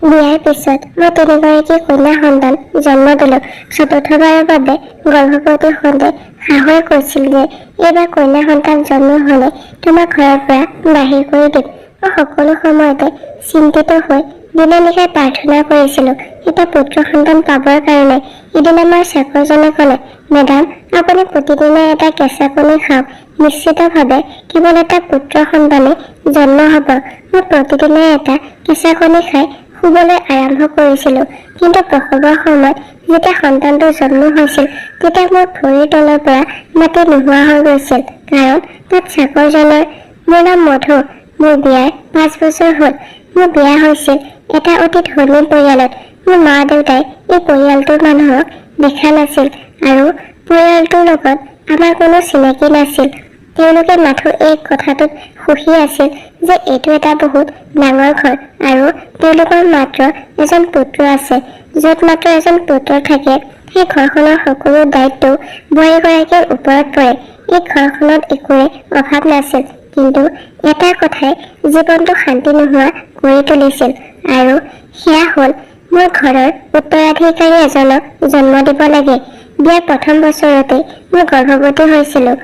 বিয়াৰ পিছত মই 3গৰাকী কন্যা সন্তান জন্ম দিলোঁ। চতুৰ্থবাৰৰ বাবে গৰ্ভৱতী হওঁতে শাহুৱে কৈছিল যে এইবাৰ কন্যা সন্তান জন্ম হ'লে তোমাক ঘৰৰ পৰা বাহিৰ কৰি দিম। মই সকলো সময়তে চিন্তিত হৈ দিনে নিশাই প্ৰাৰ্থনা কৰিছিলোঁ এটা পুত্ৰ সন্তান পাবৰ কাৰণে। এদিন আমাৰ চাকৰজনে ক'লে, মেডাম, আপুনি প্ৰতিদিনে এটা কেঁচা কণী খাওক, নিশ্চিতভাৱে কেৱল এটা পুত্ৰ সন্তানেই জন্ম হ'ব। মই প্ৰতিদিনে এটা কেঁচা কণী খাই শুবলৈ আৰম্ভ কৰিছিলোঁ। কিন্তু প্ৰসৱৰ সময়ত যেতিয়া সন্তানটো জন্ম হৈছিল তেতিয়া মোৰ ভৰিৰ তলৰ পৰা মাটি নোহোৱা হৈ গৈছিল। কাৰণ তাত চাকৰজনৰ মোৰ নাম মধু। মোৰ বিয়াৰ 5 বছৰ হ'ল। মোৰ বিয়া হৈছিল এটা অতি ধনী পৰিয়ালত। মোৰ মা দেউতাই এই পৰিয়ালটোৰ মানুহক দেখা নাছিল আৰু পৰিয়ালটোৰ লগত আমাৰ কোনো চিনাকি নাছিল। তেওঁলোকে মাথো এই কথাটোত সুখী আছিল যে এইটো এটা বহুত ডাঙৰ ঘৰ আৰু তেওঁলোকৰ মাত্ৰ এজন পুত্ৰ আছে। য'ত মাত্ৰ এজন পুত্ৰ থাকে সেই ঘৰখনৰ সকলো দায়িত্বও বোৱাৰীগৰাকীৰ ওপৰত পৰে। এই ঘৰখনত একোৰে অভাৱ নাছিল, কিন্তু এটা কথাই জীৱনটো শান্তি নোহোৱা কৰি তুলিছিল আৰু সেয়া হ'ল মোৰ ঘৰৰ উত্তৰাধিকাৰী এজনক জন্ম দিব লাগে। বিয়াৰ প্ৰথম বছৰতেই মই গৰ্ভৱতী হৈছিলোঁ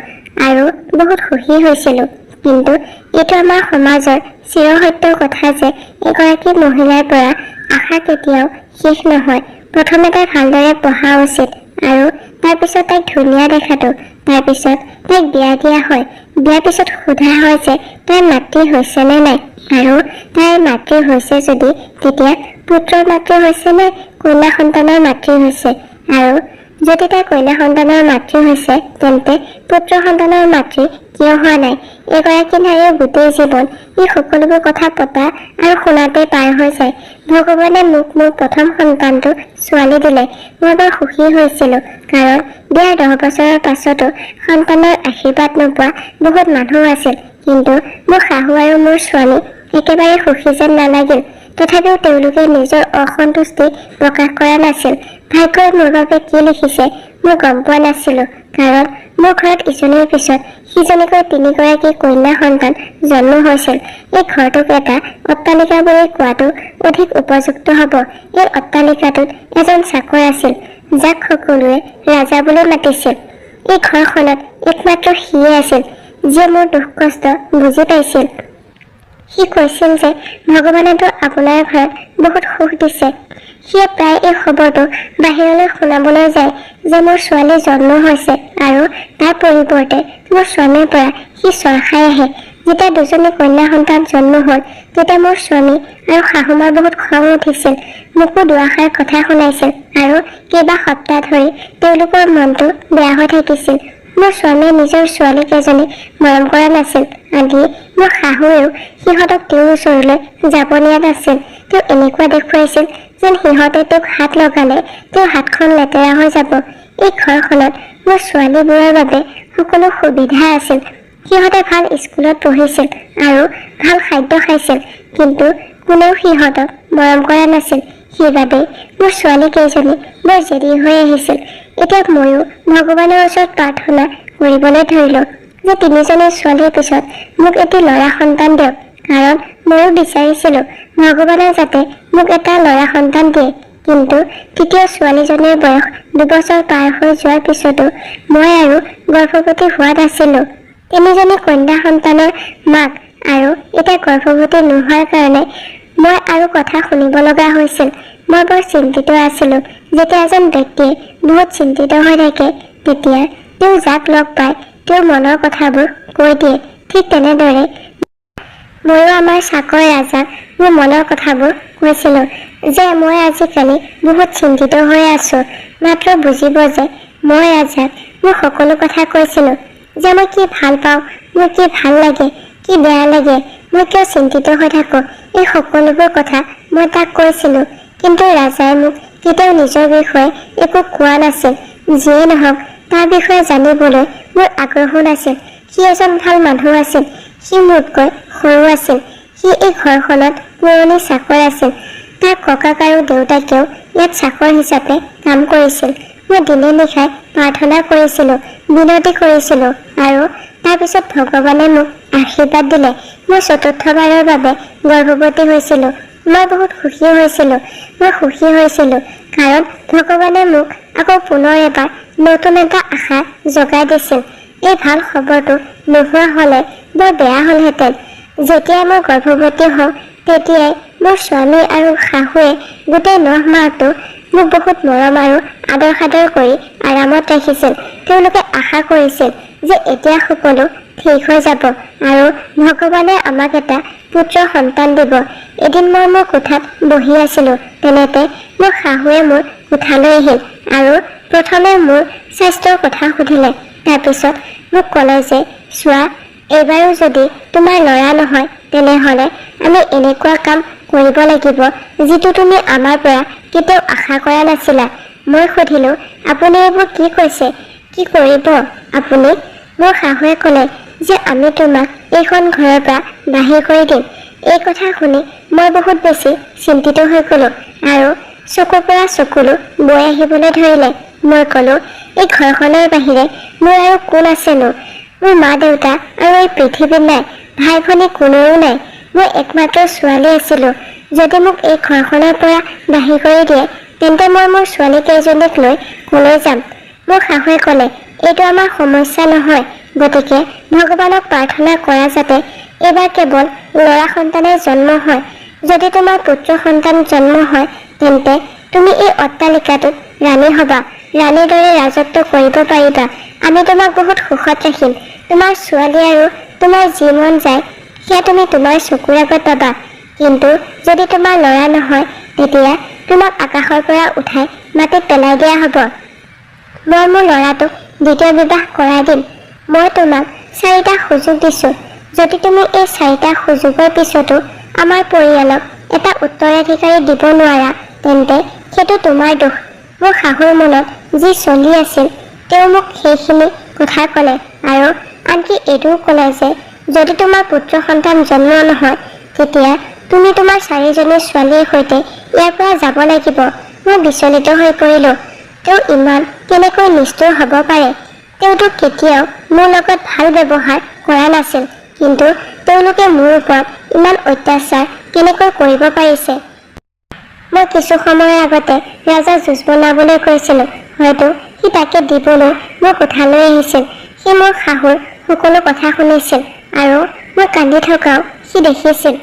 আৰু বহুত সুখী হৈছিলোঁ। কিন্তু এইটো আমাৰ সমাজৰ চিৰসত্যৰ কথা যে এগৰাকী মহিলাৰ পৰা আশা কেতিয়াও শেষ নহয়। প্ৰথমে তাই ভালদৰে পঢ়া উচিত আৰু তাৰপিছত তাইক ধুনীয়া দেখাটো, তাৰপিছত তাইক বিয়া দিয়া হয়। বিয়াৰ পিছত সোধা হয় যে তাইৰ মাতৃ হৈছে নে নাই, আৰু তাইৰ মাতৃ হৈছে যদি তেতিয়া পুত্ৰৰ মাতৃ হৈছে নে কন্যা সন্তানৰ মাতৃ হৈছে, আৰু যদি তাই কন্যা সন্তানৰ মাতৃ হৈছে তেন্তে পুত্ৰ সন্তানৰ মাতৃ কিয় হোৱা নাই। এগৰাকী নাৰীৰ গোটেই জীৱন এই সকলোবোৰ কথা পতা আৰু শুনাতে পাৰ হৈ যায়। ভগৱানে মোক মোৰ প্ৰথম সন্তানটো ছোৱালী দিলে। মই বৰ সুখী হৈছিলোঁ, কাৰণ বিয়াৰ 10 বছৰৰ পাছতো সন্তানৰ আশীৰ্বাদ নোপোৱা বহুত মানুহ আছিল। কিন্তু মোৰ শাহু আৰু মোৰ স্বামী একেবাৰে সুখী যেন নালাগিল। তথাপিও তেওঁলোকে নিজৰ অসন্তুষ্টি প্ৰকাশ কৰা নাছিল। ভাগ্যই মোৰ বাবে কি লিখিছে মই গম পোৱা নাছিলোঁ, কাৰণ মোৰ ঘৰত ইজনীৰ পিছত সিজনীকৈ 3গৰাকী কন্যা সন্তান জন্ম হৈছিল। এই ঘৰটোক এটা অট্টালিকা বুলি কোৱাটো অধিক উপযুক্ত হ'ব। এই অট্টালিকাটোত এজন চাকৰ আছিল, যাক সকলোৱে ৰাজা বুলি মাতিছিল। এই ঘৰখনত একমাত্ৰ সিয়ে আছিল যিয়ে মোৰ দুখ কষ্ট বুজি পাইছিল। সি কৈছিল যে ভগৱানেতো আপোনাৰ ঘৰত বহুত সুখ দিছে। সিয়ে প্ৰায় এই খবৰটো বাহিৰলৈ শুনাবলৈ যায় যে মোৰ ছোৱালী জন্ম হৈছে, আৰু তাৰ পৰিৱৰ্তে মোৰ স্বামীৰ পৰা সি চৰ খাই আহে। যেতিয়া 2জনী কন্যা সন্তান জন্ম হ'ল তেতিয়া মোৰ স্বামী আৰু শাহুমাৰ বহুত খং উঠিছিল। মোকো দুআষাৰ কথা শুনাইছিল আৰু কেইবা সপ্তাহ ধৰি তেওঁলোকৰ মনটো বেয়া হৈ থাকিছিল। মোৰ স্বামীয়ে নিজৰ ছোৱালী কেইজনী মৰম কৰা নাছিল। আনকি মোৰ শাহুৱেও সিহঁতক তেওঁৰ ওচৰলৈ যাব দিয়া নাছিল। তেওঁ এনেকুৱা দেখুৱাইছিল যেন সিহঁতে তেওঁক হাত লগালে তেওঁৰ হাতখন লেতেৰা হৈ যাব। এই ঘৰখনত মোৰ ছোৱালীবোৰৰ বাবে সকলো সুবিধা আছিল। সিহঁতে ভাল স্কুলত পঢ়িছিল আৰু ভাল খাদ্য খাইছিল, কিন্তু কোনেও সিহঁতক মৰম কৰা নাছিল। সেইবাবেই মোৰ ছোৱালী কেইজনী বৰ জেদী হৈ আহিছিল। এতিয়া ময়ো ভগৱানৰ ওচৰত প্ৰাৰ্থনা কৰিবলৈ ধৰিলোঁ যে 3জনী ছোৱালীৰ পিছত মোক এটি ল'ৰা সন্তান দিয়ক, কাৰণ ময়ো বিচাৰিছিলোঁ ভগৱানে যাতে মোক এটা ল'ৰা সন্তান দিয়ে। কিন্তু তৃতীয় ছোৱালীজনীৰ বয়স 2 বছৰ পাৰ হৈ যোৱাৰ পিছতো মই আৰু গৰ্ভৱতী হোৱা নাছিলোঁ। 3জনী কন্যা সন্তানৰ মাক আৰু এতিয়া গৰ্ভৱতী নোহোৱাৰ কাৰণে মই আৰু কথা শুনিব লগা হৈছিল। মই বৰ চিন্তিত আছিলোঁ। যেতিয়া এজন ব্যক্তিয়ে বহুত চিন্তিত হৈ থাকে তেতিয়া তেওঁ যাক লগ পায় তেওঁৰ মনৰ কথাবোৰ কৈ দিয়ে। ঠিক তেনেদৰে ময়ো আমাৰ চাকৰ ৰাজাক মোৰ মনৰ কথাবোৰ কৈছিলোঁ যে মই আজিকালি বহুত চিন্তিত হৈ আছোঁ। মাত্ৰ বুজিব যে মই ৰাজাক মোৰ সকলো কথা কৈছিলোঁ, যে মই কি ভাল পাওঁ, মোৰ কি ভাল লাগে, কি বেয়া লাগে, মই কিয় চিন্তিত হৈ থাকোঁ, এই সকলোবোৰ কথা মই তাক কৈছিলোঁ। কিন্তু ৰাজাই মোক কেতিয়াও নিজৰ বিষয়ে একো কোৱা নাছিল। যিয়েই নহওক তাৰ বিষয়ে জানিবলৈ মোৰ আগ্ৰহো নাছিল। সি এজন ভাল মানুহ আছিল। সি মোতকৈ সৰু আছিল। সি এই ঘৰখনত পুৰণি চাকৰ আছিল। তাৰ ককাক আৰু দেউতাকেও ইয়াত চাকৰ হিচাপে কাম কৰিছিল। মই দিনে নিশাই প্ৰাৰ্থনা কৰিছিলোঁ, বিনতি কৰিছিলোঁ, আৰু তাৰপিছত ভগৱানে মোক আশীৰ্বাদ দিলে। মই 4ৰ্থবাৰৰ বাবে গৰ্ভৱতী হৈছিলোঁ। মই বহুত সুখী হৈছিলোঁ। মই সুখী হৈছিলোঁ কাৰণ ভগৱানে মোক আকৌ পুনৰ এবাৰ নতুন এটা আশা জগাই দিছিল। এই ভাল খবৰটো নোহোৱা হ'লে বৰ বেয়া হ'লহেঁতেন। যেতিয়াই মই গৰ্ভৱতী হওঁ তেতিয়াই মোৰ স্বামী আৰু শাহুৱে গোটেই 9 মাহটো মোক বহুত মৰম আৰু আদৰ সাদৰ কৰি আৰামত ৰাখিছিল। তেওঁলোকে আশা কৰিছিল যে এতিয়া সকলো ঠিক হৈ যাব আৰু ভগৱানে আমাক এটা পুত্ৰ সন্তান দিব। এদিন মই মোৰ কোঠাত বহি আছিলোঁ, তেনেতে মোৰ শাহুৱে মোৰ কোঠালৈ আহিল আৰু প্ৰথমে মোৰ স্বাস্থ্যৰ কথা সুধিলে। তাৰপিছত মোক ক'লে যে চোৱা, এইবাৰো যদি তোমাৰ ল'ৰা নহয় তেনেহ'লে আমি এনেকুৱা কাম কৰিব লাগিব যিটো তুমি আমাৰ পৰা কেতিয়াও আশা কৰা নাছিলা। মই সুধিলোঁ, আপুনি এইবোৰ কি কৈছে? কি কৰিব আপুনি? মোৰ শাহুৱে ক'লে যে আমি তোমাক এইখন ঘৰৰ পৰা বাহিৰ কৰি দিম। এই কথা শুনি মই বহুত বেছি চিন্তিত হৈ গ'লোঁ আৰু চকুৰ পৰা চকুলো বৈ আহিবলৈ ধৰিলে। মই ক'লোঁ, এই ঘৰখনৰ বাহিৰে মোৰ আৰু কোন আছেনো? মোৰ মা দেউতা আৰু এই পৃথিৱীত নাই, ভাই ভনী কোনেও নাই। মই একমাত্ৰ ছোৱালী আছিলোঁ। যদি মোক এই ঘৰখনৰ পৰা বাহিৰ কৰি দিয়ে তেন্তে মই মোৰ ছোৱালী কেইজনীক লৈ কলৈ যাম? মোৰ শাহুৱে ক'লে, এইটো আমাৰ সমস্যা নহয়, গতিকে ভগৱানক প্ৰাৰ্থনা কৰা যাতে এইবাৰ কেৱল ল'ৰা সন্তানেই জন্ম হয়। যদি তোমাৰ পুত্ৰ সন্তান জন্ম হয় তেন্তে তুমি এই অট্টালিকাটোত ৰাণী হ'বা, ৰাণীৰ দৰে ৰাজত্ব কৰিব পাৰিবা। আমি তোমাক বহুত সুখত ৰাখিম। তোমাৰ ছোৱালী আৰু তোমাৰ যি মন যায় সেয়া তুমি তোমাৰ চকুৰ আগত পাবা। কিন্তু যদি তোমাৰ ল'ৰা নহয় তেতিয়া তোমাক আকাশৰ পৰা উঠাই মাটিত পেলাই দিয়া হ'ব। মই মোৰ ল'ৰাটোক দ্বিতীয় বিবাহ কৰাই দিম। মই তোমাক 4টা সুযোগ দিছোঁ। যদি তুমি এই 4টা সুযোগৰ পিছতো আমাৰ পৰিয়ালক এটা উত্তৰাধিকাৰী দিব নোৱাৰা তেন্তে সেইটো তোমাৰ দোষ। মোৰ শাহুৰ মনত যি চলি আছিল তেওঁ মোক সেইখিনি কথা ক'লে আৰু আনকি এইটোও ক'লে যে যদি তোমাৰ পুত্ৰ সন্তান জন্ম নহয় তেতিয়া তুমি তোমাৰ 4জনী ছোৱালীৰ সৈতে ইয়াৰ পৰা যাব লাগিব। মই বিচলিত হৈ পৰিলোঁ। তেওঁ ইমান কেনেকৈ নিষ্ঠুৰ হ'ব পাৰে? তেওঁতো কেতিয়াও মোৰ লগত ভাল ব্যৱহাৰ কৰা নাছিল, কিন্তু তেওঁলোকে মোৰ ওপৰত ইমান অত্যাচাৰ কেনেকৈ কৰিব পাৰিছে? মই কিছু সময়ৰ আগতে ৰাজা জুচ বনাবলৈ কৈছিলোঁ। হয়তো সি তাকে দিবলৈ মোৰ কোঠালৈ আহিছিল। সি মোৰ শাহুৰ সকলো কথা শুনিছিল আৰু মই কান্দি থকাও সি দেখিছিল।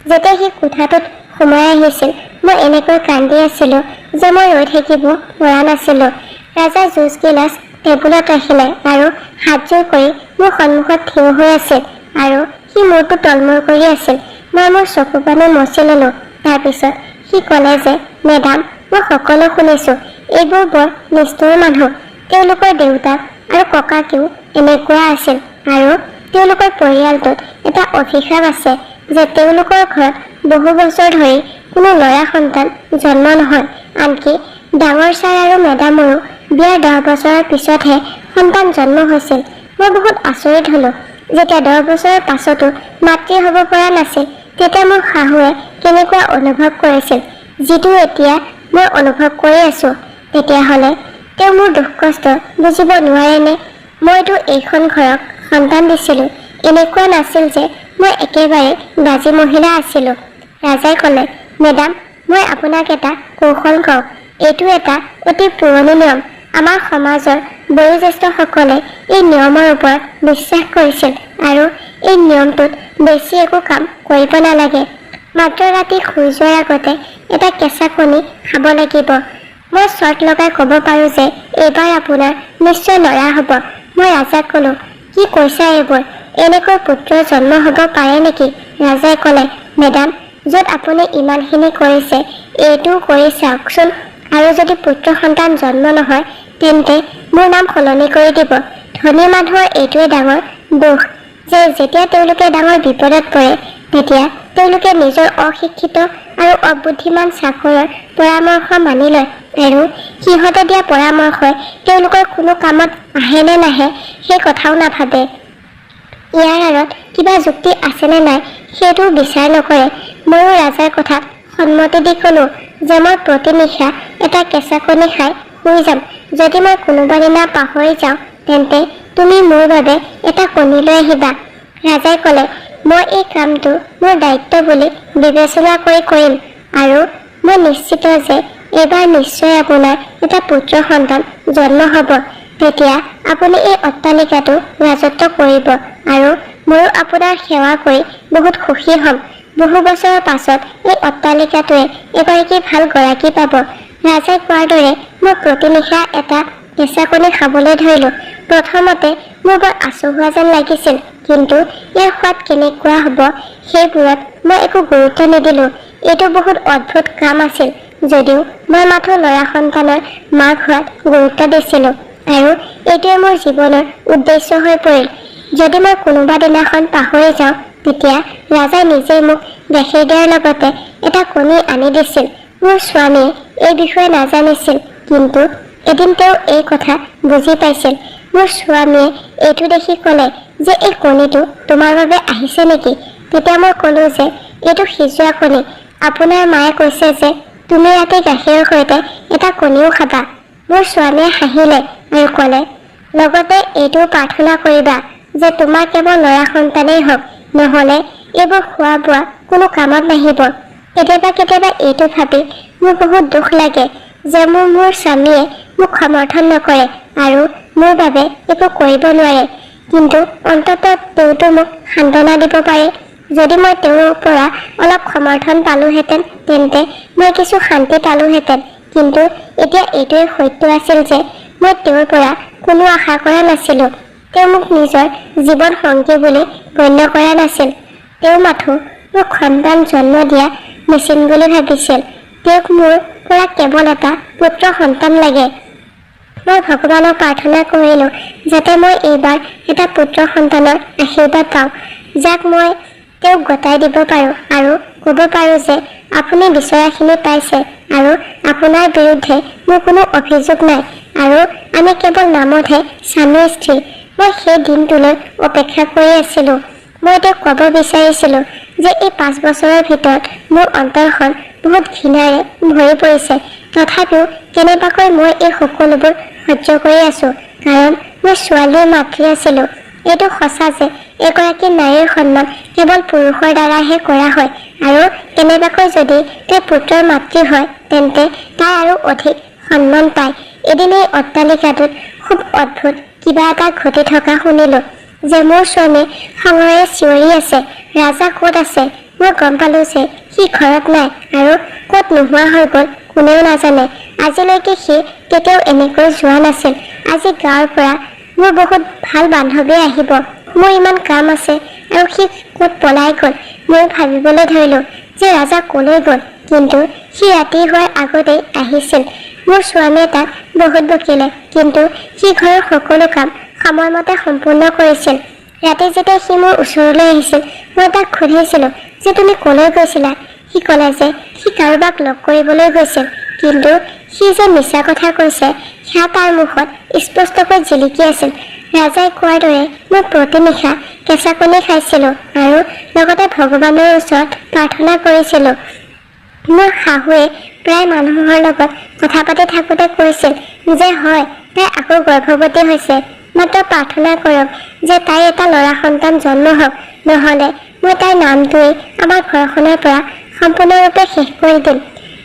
যেতিয়া সি কোঠাটোত সোমাই আহিছিল মই এনেকৈ কান্দি আছিলোঁ যে মই ৰৈ থাকিব পৰা নাছিলোঁ। ৰাজা জুচ গিলাচ টেবুলত ৰাখিলে আৰু হাতযোৰ কৰি মোৰ সন্মুখত থিয় হৈ আছিল আৰু সি মূৰটো তলমূৰ কৰি আছিল। মই মোৰ চকু পানী মচি ল'লোঁ। তাৰপিছত সি ক'লে যে মেডাম, মই সকলো শুনিছোঁ। এইবোৰ বৰ নিষ্ঠুৰ মানুহ। তেওঁলোকৰ দেউতাক আৰু ককাকেও এনেকুৱা আছিল আৰু তেওঁলোকৰ পৰিয়ালটোত এটা অভিশাপ আছে যে তেওঁলোকৰ ঘৰত বহু বছৰ ধৰি কোনো ল'ৰা সন্তান জন্ম নহয়। আনকি ডাঙৰ ছাৰ আৰু মেডামৰো বিয়াৰ 10 বছৰৰ পিছতহে সন্তান জন্ম হৈছিল। মই বহুত আচৰিত হ'লোঁ। যেতিয়া 10 বছৰৰ পাছতো মাতৃ হ'ব পৰা নাছিল তেতিয়া মোৰ শাহুৱে কেনেকুৱা অনুভৱ কৰিছিল, যিটো এতিয়া মই অনুভৱ কৰি আছোঁ। তেতিয়াহ'লে তেওঁ মোৰ দুখ কষ্ট বুজিব নোৱাৰেনে? মইতো এইখন ঘৰক সন্তান দিছিলোঁ। এনেকুৱা নাছিল যে মই একেবাৰে বাজি মহিলা আছিলোঁ। ৰাজাই ক'লে, মেডাম, মই আপোনাক এটা কৌশল কওঁ। এইটো এটা অতি পুৰণি নিয়ম। আমাৰ সমাজৰ বয়োজ্যেষ্ঠসকলে এই নিয়মৰ ওপৰত বিশ্বাস কৰিছিল আৰু এই নিয়মটোত বেছি একো কাম কৰিব নালাগে। মাত্ৰ ৰাতি শুই যোৱাৰ আগতে এটা কেঁচা কণী খাব লাগিব। মই চৰ্ত লগাই ক'ব পাৰোঁ যে এইবাৰ আপোনাৰ নিশ্চয় ল'ৰা হ'ব। মই ৰাজাক ক'লোঁ, কি কৈছা এইবোৰ? এনেকৈ পুত্ৰ জন্ম হ'ব পাৰে নেকি? ৰাজাই ক'লে, মেডাম, য'ত আপুনি ইমানখিনি কৰিছে এইটোও কৰি চাওকচোন। আৰু যদি পুত্ৰ সন্তান জন্ম নহয় তেন্তে মোৰ নাম সলনি কৰি দিব। ধনী মানুহৰ এইটোৱে ডাঙৰ দোষ যে যেতিয়া তেওঁলোকে ডাঙৰ বিপদত পৰে তেতিয়া তেওঁলোকে নিজৰ অশিক্ষিত আৰু অবুদ্ধিমান চাকৰৰ পৰামৰ্শ মানি লয় আৰু সিহঁতে দিয়া পৰামৰ্শই তেওঁলোকৰ কোনো কামত আহে নে নাহে সেই কথাও নাভাবে। ইয়াৰ আঁৰত কিবা যুক্তি আছেনে নাই সেইটোও বিচাৰ নকৰে। ময়ো ৰাজাৰ কথাত সন্মতি দি ক'লোঁ যে মই প্ৰতি নিশা এটা কেঁচা কণী খাই শুই যাম। যদি মই কোনোবা দিনা পাহৰি যাওঁ তেন্তে তুমি মোৰ বাবে এটা কণী লৈ আহিবা। ৰাজাই ক'লে, মই এই কামটো মোৰ দায়িত্ব বুলি বিবেচনা কৰি কৰিম। আৰু মই নিশ্চিত যে এইবাৰ নিশ্চয় আপোনাৰ এটা পুত্ৰ সন্তান জন্ম হ'ব। তেতিয়া আপুনি এই অট্টালিকাটো ৰাজত্ব কৰিব আৰু ময়ো আপোনাৰ সেৱা কৰি বহুত সুখী হ'ম। বহু বছৰৰ পাছত এই অট্টালিকাটোৱে এগৰাকী ভাল গৰাকী পাব। ৰাজাই কোৱাৰ দৰে মই প্ৰতি নিশা এটা কেঁচা কণী খাবলৈ ধৰিলোঁ। প্ৰথমতে মোৰ বৰ আচহুৱা যেন লাগিছিল, কিন্তু ইয়াৰ সোৱাদ কেনেকুৱা হ'ব সেইবোৰত মই একো গুৰুত্ব নিদিলোঁ। এইটো বহুত অদ্ভুত কাম আছিল, যদিও মই মাথো ল'ৰা সন্তানৰ মাক হোৱাত গুৰুত্ব দিছিলোঁ, আৰু এইটোৱে মোৰ জীৱনৰ উদ্দেশ্য হৈ পৰিল। যদি মই কোনোবা দিনাখন পাহৰি যাওঁ, তেতিয়া ৰাজাই নিজেই মোক গাখীৰ দিয়াৰ লগতে এটা কণী আনি দিছিল। মোৰ স্বামীয়ে এই বিষয়ে নাজানিছিল, কিন্তু এদিন তেওঁ এই কথা বুজি পাইছিল। মোৰ স্বামীয়ে এইটো দেখি ক'লে যে এই কণীটো তোমাৰ বাবে আহিছে নেকি? তেতিয়া মই ক'লোঁ যে এইটো সিজোৱা কণী। আপোনাৰ মায়ে কৈছে যে তুমি ৰাতি গাখীৰৰ সৈতে এটা কণীও খাবা। মোৰ স্বামীয়ে হাঁহিলে আৰু ক'লে, লগতে এইটোও প্ৰাৰ্থনা কৰিবা যে তোমাৰ কেৱল ল'ৰা সন্তানেই হওক, নহ'লে এইবোৰ খোৱা বোৱা কোনো কামত নাহিব। কেতিয়াবা এইটো ভাবি মোৰ বহুত দুখ লাগে যে মোৰ স্বামীয়ে মোক সমৰ্থন নকৰে আৰু মোৰ বাবে একো কৰিব নোৱাৰে। কিন্তু অন্ততঃ তেওঁতো মোক সান্তনা দিব পাৰে। যদি মই তেওঁৰ পৰা অলপ সমৰ্থন পালোহেঁতেন, তেন্তে মই কিছু শান্তি পালোহেঁতেন। কিন্তু এতিয়া এইটোৱে সত্য আছিল যে মই তেওঁৰ পৰা কোনো আশা কৰা নাছিলোঁ। তেওঁ মোক নিজৰ জীৱন সংগী বুলি গণ্য কৰা নাছিল। তেওঁ মাথো মোক সন্তান জন্ম দিয়া মেচিন বুলি ভাবিছিল। তেওঁক মোৰ পৰা কেৱল এটা পুত্ৰ সন্তান লাগে। মই ভগৱানক প্ৰাৰ্থনা কৰিলোঁ যাতে মই এইবাৰ এটা পুত্ৰ সন্তানৰ আশীৰ্বাদ পাওঁ, যাক মই তেওঁক গতাই দিব পাৰোঁ আৰু ক'ব পাৰোঁ যে আপুনি বিচৰাখিনি পাইছে আৰু আপোনাৰ বিৰুদ্ধে মোৰ কোনো অভিযোগ নাই, আৰু আমি কেৱল নামতহে স্বামী স্ত্ৰী। মই সেই দিনটোলৈ অপেক্ষা কৰি আছিলোঁ। মই তেওঁক ক'ব বিচাৰিছিলোঁ যে এই 5 বছৰৰ ভিতৰত মোৰ অন্তৰখন বহুত ঘৃণাৰে ভৰি পৰিছে। তথাপিও কেনেবাকৈ মই এই সকলোবোৰ সহ্য কৰি আছোঁ, কাৰণ মই ছোৱালীৰ মাতৃ আছিলোঁ। এইটো সঁচা যে এগৰাকী নাৰীৰ সন্মান কেৱল পুৰুষৰ দ্বাৰাহে কৰা হয়, আৰু কেনেবাকৈ যদি তাই পুত্ৰৰ মাতৃ হয়, তেন্তে তাই আৰু অধিক সন্মান পায়। এদিন এই অট্টালিকাটোত খুব অদ্ভুত কিবা এটা ঘটি থকা শুনিলোঁ যে মোৰ স্বামী খঙেৰে চিঞৰি আছে, ৰাজা ক'ত আছে? মই গম পালোঁ যে সি ঘৰত নাই, আৰু ক'ত নোহোৱা হৈ গ'ল কোনেও নাজানে। আজিলৈকে সি কেতিয়াও এনেকৈ যোৱা নাছিল। আজি গাঁৱৰ পৰা মোৰ বহুত ভাল বান্ধৱী আহিব, মোৰ ইমান কাম আছে, আৰু সি ক'ত পলাই গ'ল। মই ভাবিবলৈ ধৰিলোঁ যে ৰাজা ক'লৈ গ'ল, কিন্তু সি ৰাতি হোৱাৰ আগতেই আহিছিল। মোৰ স্বামীয়ে তাক বহুত বকিলে, কিন্তু সি ঘৰৰ সকলো কাম সময়মতে সম্পূৰ্ণ কৰিছিল। ৰাতি যেতিয়া সি মোৰ ওচৰলৈ আহিছিল, মই তাক সুধিছিলোঁ যে তুমি ক'লৈ গৈছিলা? সি ক'লে যে সি কাৰোবাক লগ কৰিবলৈ গৈছিল, কিন্তু সি যে মিছা কথা কৈছে সেয়া তাৰ মুখত স্পষ্টকৈ জিলিকি আছিল। ৰাজাই কোৱাৰ দৰে মই প্ৰতি নিশা কেঁচা কণী খাইছিলোঁ আৰু লগতে ভগৱানৰ ওচৰত প্ৰাৰ্থনা কৰিছিলোঁ। মোৰ শাহুৱে প্ৰায় মানুহৰ লগত কথা পাতি থাকোঁতে কৈছিল যে হয়, তাই আকৌ গৰ্ভৱতী হৈছে। মাত্ৰ প্ৰাৰ্থনা কৰক যে তাইৰ এটা ল'ৰা সন্তান জন্ম হওক, নহ'লে মই তাইৰ নামটোৱেই আমাৰ ঘৰখনৰ পৰা সম্পূৰ্ণৰূপে শেষ কৰি দিম।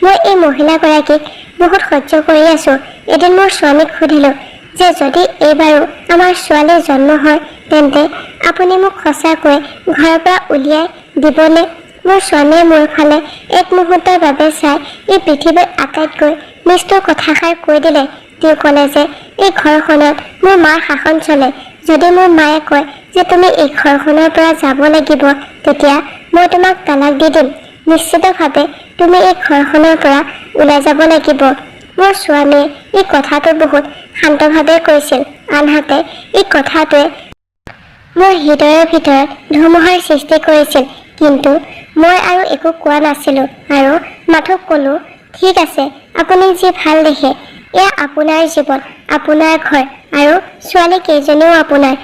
মই এই মহিলাগৰাকীক বহুত সহ্য কৰি আছোঁ। এদিন মোৰ স্বামীক সুধিলোঁ যে যদি এইবাৰো আমাৰ ছোৱালীৰ জন্ম হয়, তেন্তে আপুনি মোক সঁচাকৈ ঘৰৰ পৰা উলিয়াই দিবনে? মোৰ স্বামীয়ে মোৰ ফালে এক মুহূৰ্তৰ বাবে চাই এই পৃথিৱীৰ আটাইতকৈ নিষ্ঠুৰ কথাষাৰ কৈ দিলে। তেওঁ ক'লে যে এই ঘৰখনত মোৰ মাৰ শাসন চলে। যদি মোৰ মায়ে কয় যে তুমি এই ঘৰখনৰ পৰা যাব লাগিব, তেতিয়া মই তোমাক তালাক দি দিম। নিশ্চিতভাৱে তুমি এই ঘৰখনৰ পৰা ওলাই যাব লাগিব। মোৰ স্বামীয়ে এই কথাটো বহুত শান্তভাৱে কৈছিল, আনহাতে এই কথাটোৱে মোৰ হৃদয়ৰ ভিতৰত ধুমুহাৰ সৃষ্টি কৰিছিল। কিন্তু মই আৰু একো কোৱা নাছিলোঁ, আৰু মাথো ক'লোঁ, ঠিক আছে, আপুনি যি ভাল দেখে। এয়া আপোনাৰ জীৱন, আপোনাৰ ঘৰ, আৰু ছোৱালী কেইজনীও আপোনাৰ।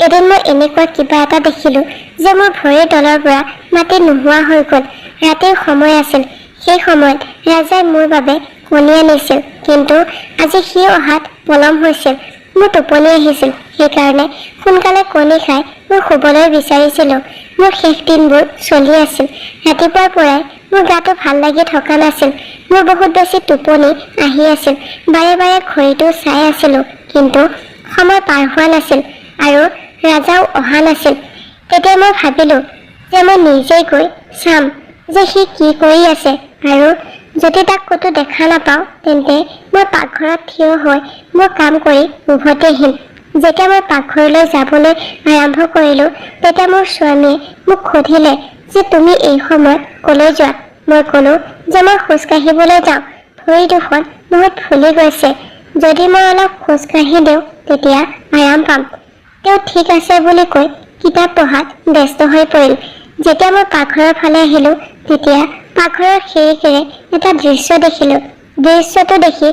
এদিন মই এনেকুৱা কিবা এটা দেখিলোঁ যে মোৰ ভৰিৰ তলৰ পৰা মাটি নোহোৱা হৈ গ'ল। ৰাতিৰ সময় আছিল। সেই সময়ত ৰাজাই মোৰ বাবে কণী আনিছিল, কিন্তু আজি সি অহাত পলম হৈছিল। মোৰ টোপনি আহিছিল, সেইকাৰণে সোনকালে কণী খাই মই শুবলৈ বিচাৰিছিলোঁ। মোৰ শেষ দিনবোৰ চলি আছিল। ৰাতিপুৱাৰ পৰাই মোৰ গাটো ভাল লাগি থকা নাছিল। মোৰ বহুত বেছি টোপনি আহি আছিল। বাৰে বাৰে ঘড়ীটো চাই আছিলোঁ, কিন্তু সময় পাৰ হোৱা নাছিল আৰু ৰাজাও অহা নাছিল। তেতিয়া মই ভাবিলোঁ যে মই নিজেই গৈ চাম যে সি কি কৰি আছে, আৰু যদি তাক ক'তো দেখা নাপাওঁ তেন্তে মই পাকঘৰত থিয় হৈ মোৰ কাম কৰি উভতি আহিম। যেতিয়া মই পাকঘৰলৈ যাবলৈ আৰম্ভ কৰিলোঁ তেতিয়া মোৰ স্বামীয়ে মোক সুধিলে যে তুমি এই সময়ত ক'লৈ যোৱা? মই ক'লোঁ যে মই খোজ কাঢ়িবলৈ যাওঁ, ভৰি দুখন বহুত ফুলি গৈছে, যদি মই অলপ খোজ কাঢ়ি দিওঁ তেতিয়া আৰাম পাম। তেওঁ ঠিক আছে বুলি কৈ কিতাপ পঢ়াত ব্যস্ত হৈ পৰিল। যেতিয়া মই পাকঘৰৰ ফালে আহিলোঁ তেতিয়া পাকঘৰৰ খিৰিকীৰে এটা দৃশ্য দেখিলোঁ। দৃশ্যটো দেখি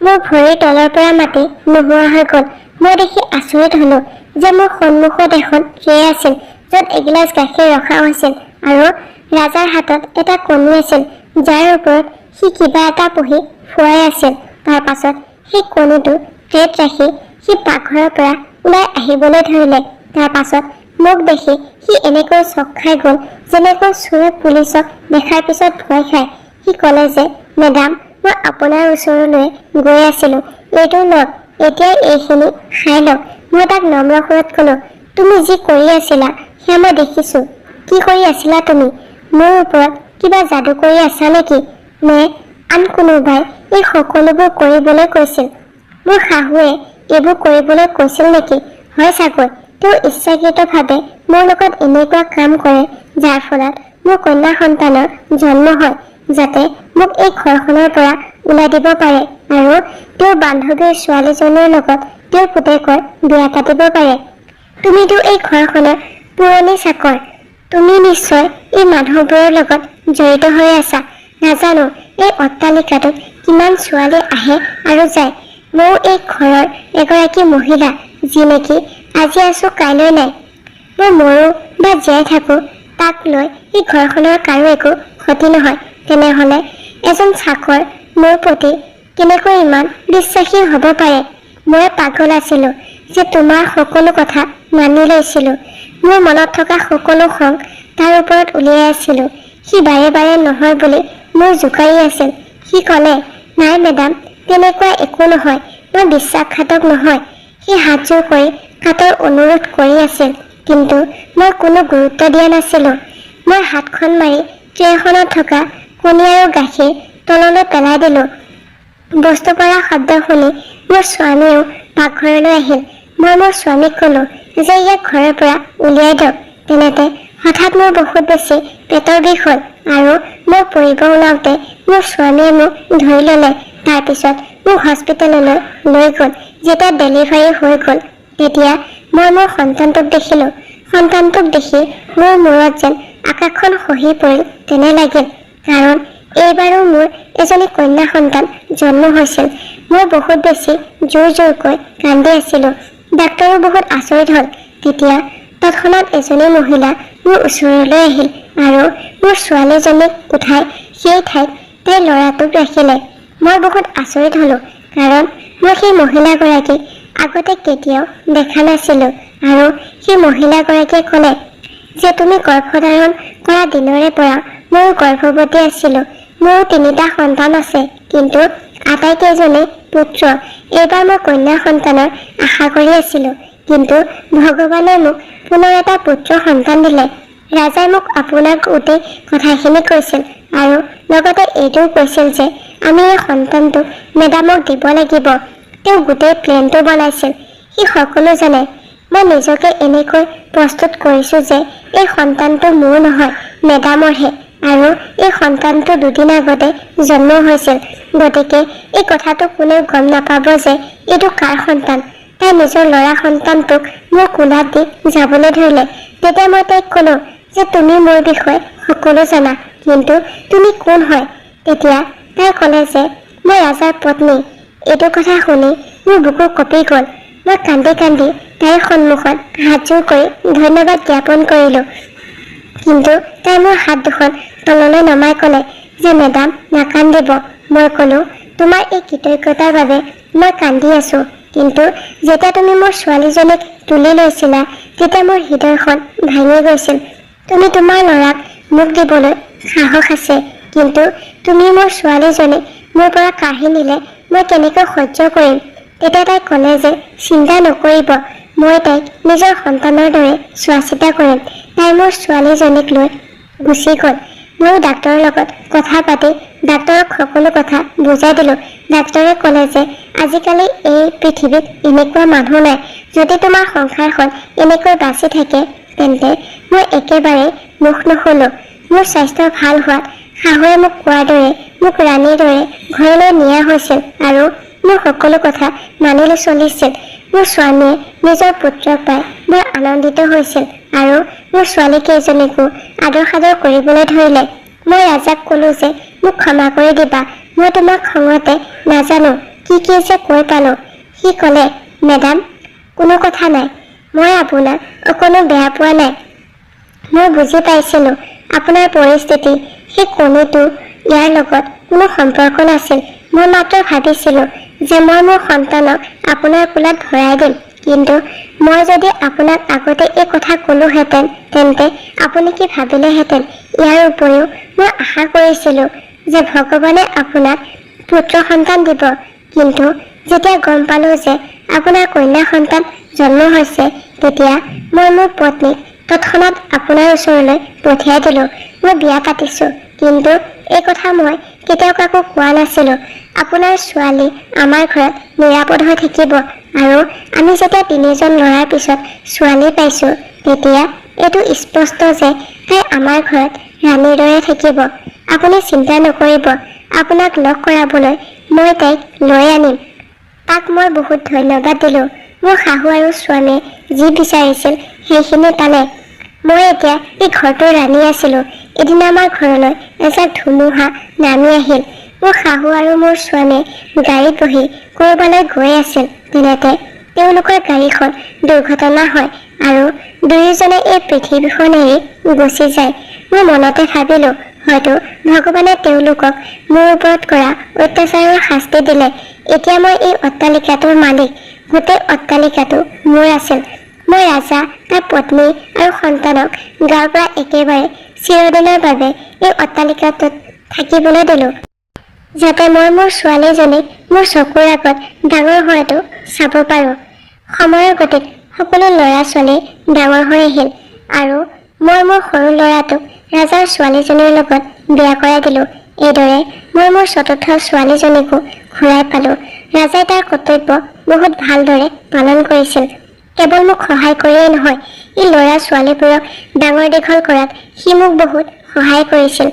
মোৰ ভৰিৰ তলৰ পৰা মাটি নোহোৱা হৈ গ'ল। মই দেখি আচৰিত হ'লোঁ যে মোৰ সন্মুখত এখন ট্ৰে আছিল য'ত এগিলাচ গাখীৰ ৰখা হৈছিল আৰু ৰাজাৰ হাতত এটা কণী আছিল যাৰ ওপৰত সি কিবা এটা পঢ়ি ফুৰাই আছিল। তাৰ পাছত সেই কণীটো ট্ৰেত ৰাখি সি পাকঘৰৰ পৰা ওলাই আহিবলৈ ধৰিলে। তাৰ পাছত মোক দেখি সি এনেকৈ চক খাই গ'ল যেনেকৈ চোৰে পুলিচক দেখাৰ পিছত ভয় খায়। সি ক'লে যে মেডাম, মই আপোনাৰ ওচৰলৈ গৈ আছিলোঁ, এইটো লওক, এতিয়া এইখিনি খাই লওক। মই তাক নম্ৰ সুৰত ক'লোঁ, তুমি যি কৰি আছিলা সেয়া মই দেখিছোঁ। কি কৰি আছিলা তুমি? মোৰ ওপৰত কিবা যাদু কৰি আছা নেকি? নে আন কোনোবাই এই সকলোবোৰ কৰিবলৈ কৈছিল? মোৰ শাহুৱে এইবোৰ কৰিবলৈ কৈছিল নেকি? হয় চাগৈ। তেওঁ ইচ্ছাকৃতভাৱে মোৰ লগত এনেকুৱা কাম কৰে যাৰ ফলত মোৰ কন্যা সন্তানৰ জন্ম হয়, যাতে মোক এই ঘৰখনৰ পৰা ওলাই দিব পাৰে আৰু তেওঁৰ বান্ধৱীৰ ছোৱালীজনীৰ লগত তেওঁৰ পুতেকৰ বিয়া পাতিব পাৰে। তুমিতো এই ঘৰখনৰ পুৰণি চাকৰ, তুমি নিশ্চয় এই মানুহবোৰৰ লগত জড়িত হৈ আছা। নাজানো এই অট্টালিকাটোত কিমান ছোৱালী আহে আৰু যায়। ময়ো এই ঘৰৰ এগৰাকী মহিলা, যি নেকি আজি আছোঁ কাইলৈ নাই। মই মৰোঁ বা জীয়াই থাকোঁ তাক লৈ এই ঘৰখনৰ কাৰো একো ক্ষতি নহয়। তেনেহ'লে এজন চাকৰ মোৰ প্ৰতি কেনেকৈ ইমান বিশ্বাসী হ'ব পাৰে? মই পাগল আছিলোঁ যে তোমাৰ সকলো কথা মানি লৈছিলোঁ। মোৰ মনত থকা সকলো খং তাৰ ওপৰত উলিয়াই আছিলোঁ। সি বাৰে বাৰে নহয় বুলি মোৰ জোকাৰি আছিল। সি ক'লে, নাই মেডাম, তেনেকুৱা একো নহয়, মই বিশ্বাসঘাতক নহয়। সি হাতযোৰ কৰি কাটৰ অনুৰোধ কৰি আছিল, কিন্তু মই কোনো গুৰুত্ব দিয়া নাছিলোঁ। মই হাতখন মাৰি ট্ৰেখনত থকা কণী আৰু গাখীৰ তললৈ পেলাই দিলোঁ। বস্তু পৰা শব্দ শুনি মোৰ স্বামীয়েও পাকঘৰলৈ আহিল। মই মোৰ স্বামীক ক'লোঁ যে ইয়াক ঘৰৰ পৰা উলিয়াই দিয়ক। তেনেতে হঠাৎ মোৰ বহুত বেছি পেটৰ বিষ হ'ল আৰু মই পৰিব ওলাওঁতে মোৰ স্বামীয়ে মোক ধৰি ল'লে। তাৰপিছত মোক হস্পিটেললৈ লৈ গ'ল। যেতিয়া ডেলিভাৰী হৈ গ'ল তেতিয়া মই মোৰ সন্তানটোক দেখিলোঁ। সন্তানটোক দেখি মোৰ মূৰত যেন আকাশখন খহি পৰিল তেনে লাগিল, কাৰণ এইবাৰো মোৰ এজনী কন্যা সন্তান জন্ম হৈছিল। মই বহুত বেছি জোৰ জোৰকৈ কান্দি আছিলোঁ। ডাক্তৰো বহুত আচৰিত হ'ল। তেতিয়া তৎক্ষণাত এজনী মহিলা মোৰ ওচৰলৈ আহিল আৰু মোৰ ছোৱালীজনীক উঠাই সেই ঠাইত তাইৰ ল'ৰাটোক ৰাখিলে। মই বহুত আচৰিত হ'লোঁ, কাৰণ মই সেই মহিলাগৰাকীক আগতে কেতিয়াও দেখা নাছিলোঁ। আৰু সেই মহিলাগৰাকীয়ে ক'লে যে তুমি গৰ্ভধাৰণ কৰা দিনৰে পৰা ময়ো গৰ্ভৱতী আছিলোঁ। মোৰো 3টা সন্তান আছে, কিন্তু আটাইকেইজনেই পুত্ৰ। এইবাৰ মই কন্যা সন্তানৰ আশা কৰি আছিলোঁ, কিন্তু ভগৱানে মোক পুনৰ এটা পুত্ৰ সন্তান দিলে। ৰাজাই মোক আপোনাৰ গোটেই কথাখিনি কৈছিল আৰু লগতে এইটোও কৈছিল যে আমি এই সন্তানটোক মেডামক দিব লাগিব। তেওঁ গোটেই প্লেনটো বনাইছিল। সি সকলো জানে। মই নিজকে এনেকৈ প্ৰস্তুত কৰিছোঁ যে এই সন্তানটো মোৰ নহয়, মেডামৰহে, আৰু এই সন্তানটো 2 দিন আগতে জন্ম হৈছিল। গতিকে এই কথাটো কোনেও গম নাপাব যে এইটো কাৰ সন্তান। তাই নিজৰ ল'ৰা সন্তানটোক মোৰ কোলাত দি যাবলৈ ধৰিলে। তেতিয়া মই তাইক ক'লোঁ যে তুমি মোৰ বিষয়ে সকলো জানা, কিন্তু তুমি কোন হয়? তেতিয়া তাই ক'লে যে মই ৰাজাৰ পত্নী। এইটো কথা শুনি মোৰ বুকু কঁপি গ'ল। মই কান্দি কান্দি তাইৰ সন্মুখত হাতযোৰ কৰি ধন্যবাদ জ্ঞাপন কৰিলোঁ, কিন্তু তাই মোৰ হাত দুখন তললৈ নমাই ক'লে যে মেডাম নাকান্দিব। মই ক'লোঁ, তোমাৰ এই কৃতজ্ঞতাৰ বাবে মই কান্দি আছোঁ, কিন্তু যেতিয়া তুমি মোৰ ছোৱালীজনীক তুলি লৈছিলা তেতিয়া মোৰ হৃদয়খন ভাঙি গৈছিল। তুমি তোমাৰ ল'ৰাক মোক দিবলৈ সাহস আছে, কিন্তু তুমি মোৰ ছোৱালীজনী মোৰ পৰা কাঢ়ি নিলে মই কেনেকৈ সহ্য কৰিম। তেতিয়া তাই ক'লে যে চিন্তা নকৰিব, মই তাইক নিজৰ সন্তানৰ দৰে চোৱা চিতা কৰিম। তাই মোৰ ছোৱালীজনীক লৈ গুচি গ'ল। ময়ো ডাক্তৰৰ লগত কথা পাতি ডাক্তৰক সকলো কথা বুজাই দিলোঁ। ডাক্তৰে ক'লে যে আজিকালি এই পৃথিৱীত এনেকুৱা মানুহ নাই, যদি তোমাৰ সংসাৰখন এনেকৈ বাচি থাকে তেন্তে মই একেবাৰে মুখ নুখুলোঁ। মোৰ স্বাস্থ্য ভাল হোৱাত শাহুৱে মোক কোৱাৰ দৰে মোক ৰাণীৰ দৰে ঘৰলৈ নিয়া হৈছিল আৰু মোৰ সকলো কথা মানি চলিছিল। মোৰ স্বামীয়ে নিজৰ পুত্ৰক পাই বৰ আনন্দিত হৈছিল আৰু মোৰ ছোৱালীকেইজনীকো আদৰ সাদৰ কৰিবলৈ ধৰিলে। মই ৰাজাক ক'লো যে মোক ক্ষমা কৰি দিবা, মই তোমাক খঙতে নাজানো কি যে কৈ পালোঁ। সি ক'লে, মেডাম কোনো কথা নাই, মই আপোনাক অকণো বেয়া পোৱা নাই। মই বুজি পাইছিলোঁ আপোনাৰ পৰিস্থিতি। সেই কণীটো ইয়াৰ লগত কোনো সম্পৰ্ক নাছিল। মই মাত্ৰ ভাবিছিলোঁ যে মই মোৰ সন্তানক আপোনাৰ কোলাত ভৰাই দিম, কিন্তু মই যদি আপোনাক আগতে এই কথা ক'লোহেঁতেন তেন্তে আপুনি কি ভাবিলেহেঁতেন। ইয়াৰ উপৰিও মই আশা কৰিছিলোঁ যে ভগৱানে আপোনাক পুত্ৰ সন্তান দিব, কিন্তু যেতিয়া গম পালোঁ যে আপোনাৰ কন্যা সন্তান জন্ম হৈছে তেতিয়া মই মোৰ পত্নীক তৎক্ষণাত আপোনাৰ ওচৰলৈ পঠিয়াই দিলোঁ। মই বিয়া পাতিছোঁ, কিন্তু এই কথা মই কেতিয়াও কাকো কোৱা নাছিলোঁ। আপোনাৰ ছোৱালী আমাৰ ঘৰত নিৰাপদ হৈ থাকিব আৰু আমি যেতিয়া 3জন ল'ৰাৰ পিছত ছোৱালী পাইছোঁ তেতিয়া এইটো স্পষ্ট যে তাই আমাৰ ঘৰত ৰাণীৰ দৰে থাকিব। আপুনি চিন্তা নকৰিব, আপোনাক লগ কৰাবলৈ মই তাইক লৈ আনিম। তাক মই বহুত ধন্যবাদ দিলোঁ। মোৰ শাহু আৰু স্বামীয়ে যি বিচাৰিছিল সেইখিনি পালে। মই এতিয়া এই ঘৰটোৰ ৰাণী আছিলোঁ। এদিন আমাৰ ঘৰলৈ এজাক ধুমুহা নামি আহিল। মোৰ শাহু আৰু মোৰ স্বামীয়ে গাড়ীত বহি ক'ৰবালৈ গৈ আছিল। তেনেতে তেওঁলোকৰ গাড়ীখন দুৰ্ঘটনা হয় আৰু দুয়োজনে এই পৃথিৱীখন এৰি গুচি যায়। মই মনতে ভাবিলোঁ হয়তো ভগৱানে তেওঁলোকক মোৰ ওপৰত কৰা অত্যাচাৰৰ শাস্তি দিলে। এতিয়া মই এই অট্টালিকাটোৰ মালিক, গোটেই অট্টালিকাটো মোৰ আছিল। মই ৰাজা, তাৰ পত্নী আৰু সন্তানক গাঁৱৰ পৰা একেবাৰে চিৰদিনৰ বাবে এই অট্টালিকাটোত থাকিবলৈ দিলোঁ, যাতে মই মোৰ ছোৱালীজনীক মোৰ চকুৰ আগত ডাঙৰ হোৱাটো চাব পাৰোঁ। সময়ৰ গতিত সকলো ল'ৰা ছোৱালী ডাঙৰ হৈ আহিল আৰু মই মোৰ সৰু ল'ৰাটোক ৰাজাৰ ছোৱালীজনীৰ লগত বিয়া কৰাই দিলোঁ। এইদৰে মই মোৰ চতুৰ্থ ছোৱালীজনীকো ঘূৰাই পালোঁ। ৰাজাই তাৰ কৰ্তব্য বহুত ভালদৰে পালন কৰিছিল। কেৱল মোক সহায় কৰিয়েই নহয়, এই ল'ৰা ছোৱালীবোৰক ডাঙৰ দীঘল কৰাত সি মোক বহুত সহায় কৰিছিল।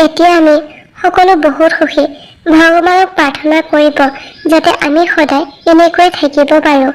এতিয়া আমি সকলো বহুত সুখী। ভগৱানক প্ৰাৰ্থনা কৰিব যাতে আমি সদায় এনেকৈ থাকিব পাৰোঁ।